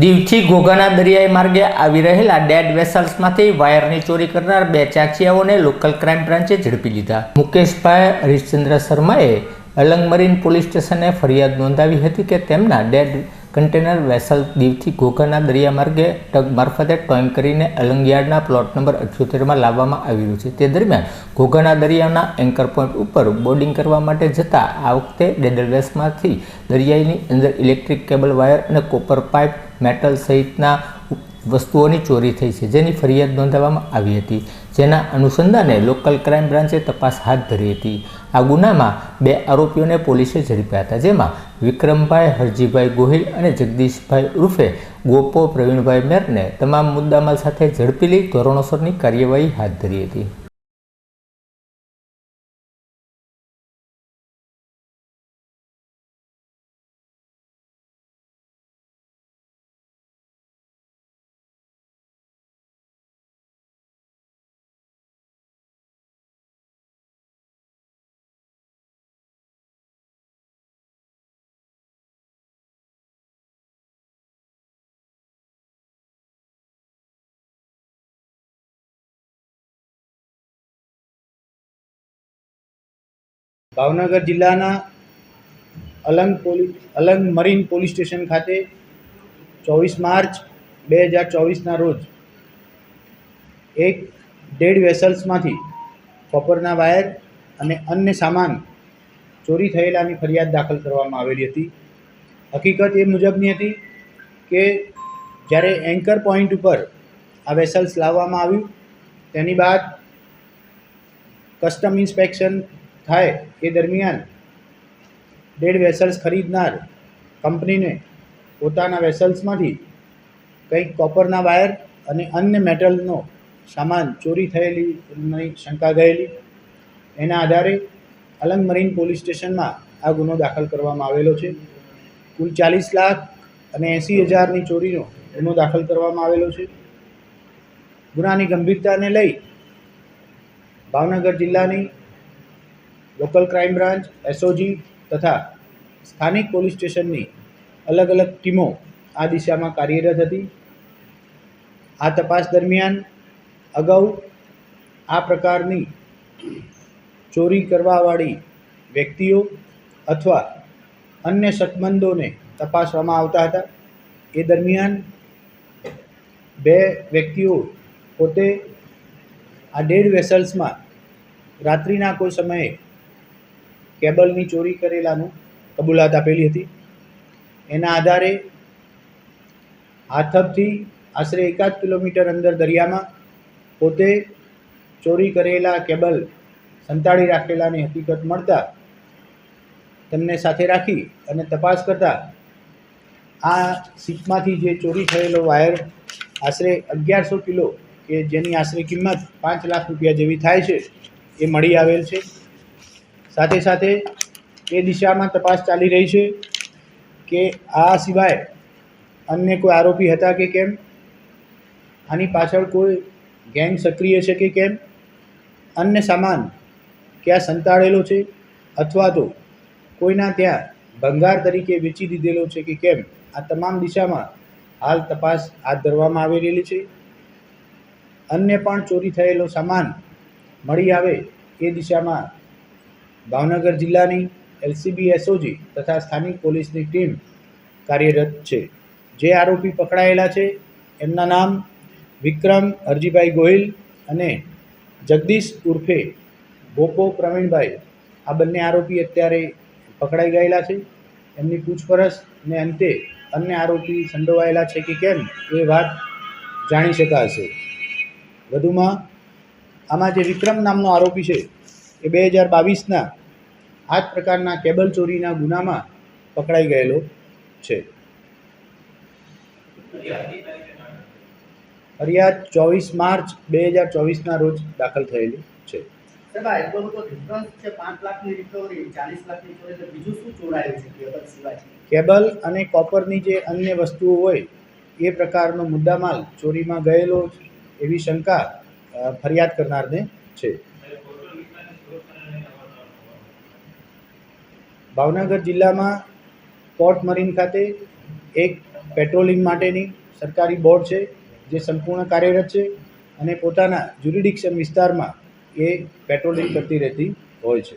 દીવથી ઘોઘાના દરિયાઈ માર્ગે આવી રહેલા ડેડ વેસલ્સમાંથી વાયરની ચોરી કરનાર બે ચાંચિયાઓને લોકલ ક્રાઇમ બ્રાન્ચે ઝડપી લીધા. મુકેશભાઈ હરીશચંદ્ર શર્માએ અલંગ મરીન પોલીસ સ્ટેશને ફરિયાદ નોંધાવી હતી કે તેમના ડેડ કન્ટેનર વેસલ દીવથી ઘોઘાના દરિયા માર્ગે ટગ મારફતે ટોઈંગ કરીને અલંગ યાર્ડના પ્લોટ નંબર 78માં લાવવામાં આવી રહ્યું છે. તે દરમિયાન ઘોઘાના દરિયાના એન્કર પોઈન્ટ ઉપર બોર્ડિંગ કરવા માટે જતા આ વખતે ડેડ વેસલમાંથી દરિયાની અંદર ઇલેક્ટ્રિક કેબલ, વાયર અને કોપર પાઇપ, મેટલ સહિતના વસ્તુઓની ચોરી થઈ છે, જેની ફરિયાદ નોંધવામાં આવી હતી. જેના અનુસંધાને લોકલ ક્રાઇમ બ્રાન્ચે તપાસ હાથ ધરી હતી. આ ગુનામાં બે આરોપીઓને પોલીસે ઝડપ્યા હતા, જેમાં વિક્રમભાઈ હરજીભાઈ ગોહિલ અને જગદીશભાઈ ઉર્ફે ગોપો પ્રવીણભાઈ મેરને તમામ મુદ્દામાલ સાથે ઝડપી લઈ ધોરણોસરની કાર્યવાહી હાથ ધરી હતી. ભાવનગર જિલ્લાના અલંગ મરીન પોલીસ સ્ટેશન ખાતે 24 માર્ચ 2024ના રોજ એક ડેડ વેસલ્સમાંથી કોપરના વાયર અને અન્ય સામાન ચોરી થયેલાની ફરિયાદ દાખલ કરવામાં આવેલી હતી. હકીકત એ મુજબની હતી કે જ્યારે એન્કર પોઈન્ટ ઉપર આ વેસલ્સ લાવવામાં આવ્યું, તેની બાદ કસ્ટમ ઇન્સ્પેક્શન થાય એ દરમિયાન ડેડ વેસલ્સ ખરીદનાર કંપનીને પોતાના વેસલ્સમાંથી કંઈક કોપરના વાયર અને અન્ય મેટલનો સામાન ચોરી થયેલીની શંકા ગયેલી. એના આધારે અલંગ મરીન પોલીસ સ્ટેશનમાં આ ગુનો દાખલ કરવામાં આવેલો છે. કુલ 40 લાખ અને 80,000ની ચોરીનો ગુનો દાખલ કરવામાં આવેલો છે. ગુનાની ગંભીરતાને લઈ ભાવનગર જિલ્લાની લોકલ ક્રાઇમ બ્રાન્ચ, એસઓજી તથા સ્થાનિક પોલીસ સ્ટેશનની અલગ અલગ ટીમો આ દિશામાં કાર્યરત હતી. આ તપાસ દરમિયાન અગાઉ આ પ્રકારની ચોરી કરવાવાળી વ્યક્તિઓ અથવા અન્ય શકમંદોને તપાસવામાં આવતા હતા. એ દરમિયાન બે વ્યક્તિઓ પોતે આ ડેડ વેસલ્સમાં રાત્રિના કોઈ સમયે કેબલની ચોરી કરેલાનું કબૂલાત આપેલી હતી. એના આધારે હાથબથી આશરે 1 કિલોમીટર અંદર દરિયામાં પોતે ચોરી કરેલા કેબલ સંતાડી રાખેલાની હકીકત મળતા તેમને સાથે રાખી અને તપાસ કરતા આ શીપમાંથી જે ચોરી થયેલો વાયર આશરે 1100 કિલો કે જેની આશરે કિંમત 5 લાખ રૂપિયા જેવી થાય છે એ મળી આવેલ છે. સાથે સાથે એ દિશામાં તપાસ ચાલી રહી છે કે આ સિવાય અન્ય કોઈ આરોપી હતા કે કેમ, આની પાછળ કોઈ ગેંગ સક્રિય છે કે કેમ, અન્ય સામાન ક્યાં સંતાડેલો છે અથવા તો કોઈના ત્યાં ભંગાર તરીકે વેચી દીધેલો છે કે કેમ, આ તમામ દિશામાં હાલ તપાસ હાથ ધરવામાં આવી રહેલી છે. અન્ય પણ ચોરી થયેલો સામાન મળી આવે એ દિશામાં ભાવનગર જિલ્લાની એલસીબી, એસઓજી તથા સ્થાનિક પોલીસની ટીમ કાર્યરત છે. જે આરોપી પકડાયેલા છે એમના નામ વિક્રમ હરજીભાઈ ગોહિલ અને જગદીશ ઉર્ફે ગોપો પ્રવીણભાઈ, આ બંને આરોપી અત્યારે પકડાઈ ગયેલા છે. એમની પૂછપરછને અંતે અન્ય આરોપી સંડોવાયેલા છે કે કેમ એ વાત જાણી શકાશે. વધુમાં આમાં જે વિક્રમ નામનો આરોપી છે એ 2022ના આ જ પ્રકારના કેબલ ચોરીના ગુનામાં પકડાઈ ગયેલો છે. ફરિયાદ 24 માર્ચ 2024ના રોજ દાખલ થયેલી છે. કેબલ અને કોપરની જે અન્ય વસ્તુઓ હોય એ પ્રકારનો મુદ્દામાલ ચોરીમાં ગયેલો એવી શંકા ફરિયાદ કરનારને છે. ભાવનગર જિલ્લામાં પોર્ટ મરીન ખાતે એક પેટ્રોલિંગ માટેની સરકારી બોર્ડ છે જે સંપૂર્ણ કાર્યરત છે અને પોતાના જ્યુરિડિક્શન વિસ્તારમાં એ પેટ્રોલિંગ કરતી રહેતી હોય છે.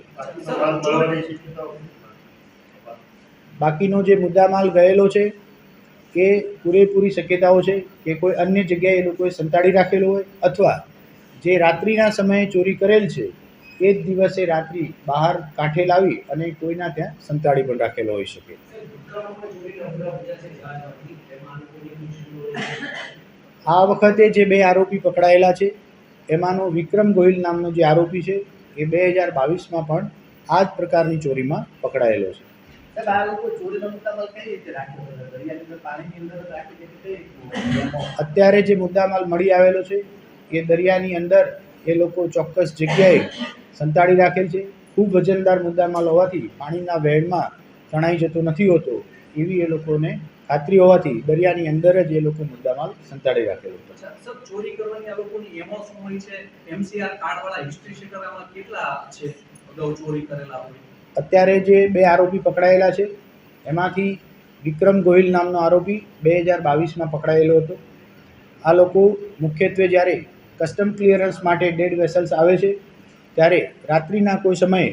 બાકીનો જે મુદ્દામાલ ગયેલો છે એ પૂરેપૂરી શક્યતાઓ છે કે કોઈ અન્ય જગ્યાએ એ લોકોએ સંતાડી રાખેલો હોય અથવા જે રાત્રિના સમયે ચોરી કરેલ છે એ જ દિવસે રાત્રિ બહાર કાંઠે લાવી અને કોઈના ત્યાં સંતાડી પણ રાખેલો હોઈ શકે. આ વખતે જે 2 આરોપી પકડાયેલા છે એમાંનો વિક્રમ ગોહિલ નામનો જે આરોપી છે એ 2022માં પણ આ જ પ્રકારની ચોરીમાં પકડાયેલો છે. અત્યારે જે મુદ્દામાલ મળી આવેલો છે એ દરિયાની અંદર એ લોકો ચોક્કસ જગ્યાએ સંતાડી રાખેલ છે. ખૂબ વજનદાર મુદ્દામાલ હોવાથી પાણીના વહેણમાં તણાઈ જતો નથી હોતો એવી એ લોકોને ખાતરી હોવાથી દરિયાની અંદર જ એ લોકો મુદ્દામાલ સંતાડી રાખેલો હતો. સર, ચોરી કરવાની આ લોકોની એમો શું હોય છે? એમસીઆર કાર્ડ વાળા હિસ્ટ્રી શીટર આમાં કેટલા છે અગાઉ ચોરી કરેલા હોય? અત્યારે જે 2 આરોપી પકડાયેલા છે એમાંથી વિક્રમ ગોહિલ નામનો આરોપી 2022માં પકડાયેલો હતો. આ લોકો મુખ્યત્વે જ્યારે કસ્ટમ ક્લિયરન્સ માટે ડેડ વેસલ્સ આવે છે ત્યારે રાત્રિના કોઈ સમયે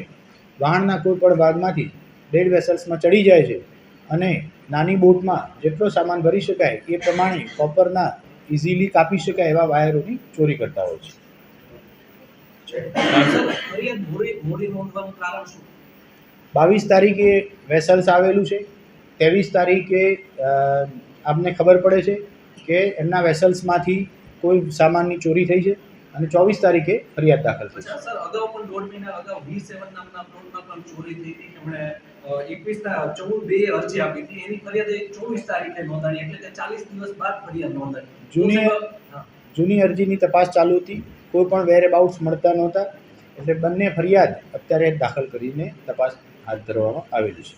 વહાણના કોઈ પણ ભાગમાંથી ડેડ વેસલ્સમાં ચડી જાય છે અને નાની બોટમાં જેટલો સામાન ભરી શકાય એ પ્રમાણે કોપરના ઇઝીલી કાપી શકાય એવા વાયરોની ચોરી કરતા હોય છે. ફરિયાદ મોડી નોંધવાનું કારણ શું? 22 તારીખે વેસલ્સ આવેલું છે, 23 તારીખે આપને ખબર પડે છે કે એમના વેસલ્સમાંથી કોઈ સામાનની ચોરી થઈ છે અને 24 તારીખે ફરિયાદ દાખલ થઈ છે. સર, અગાઉ પણ 1.5 મહિના અગાઉ V7 નામના પ્લોટમાં પણ ચોરી થઈ હતી. એમણે 14/2 અરજી આપી હતી. એની ફરિયાદ 24 તારીખે નોંધાણી, એટલે કે 40 દિવસ બાદ ફરિયાદ નોંધાણી. જૂની અરજીની તપાસ ચાલુ હતી, કોઈ પણ વેરઅબાઉટ્સ મળતા નહોતા, એટલે બંને ફરિયાદ અત્યારે દાખલ કરીને તપાસ હાથ ધરવામાં આવેલી છે.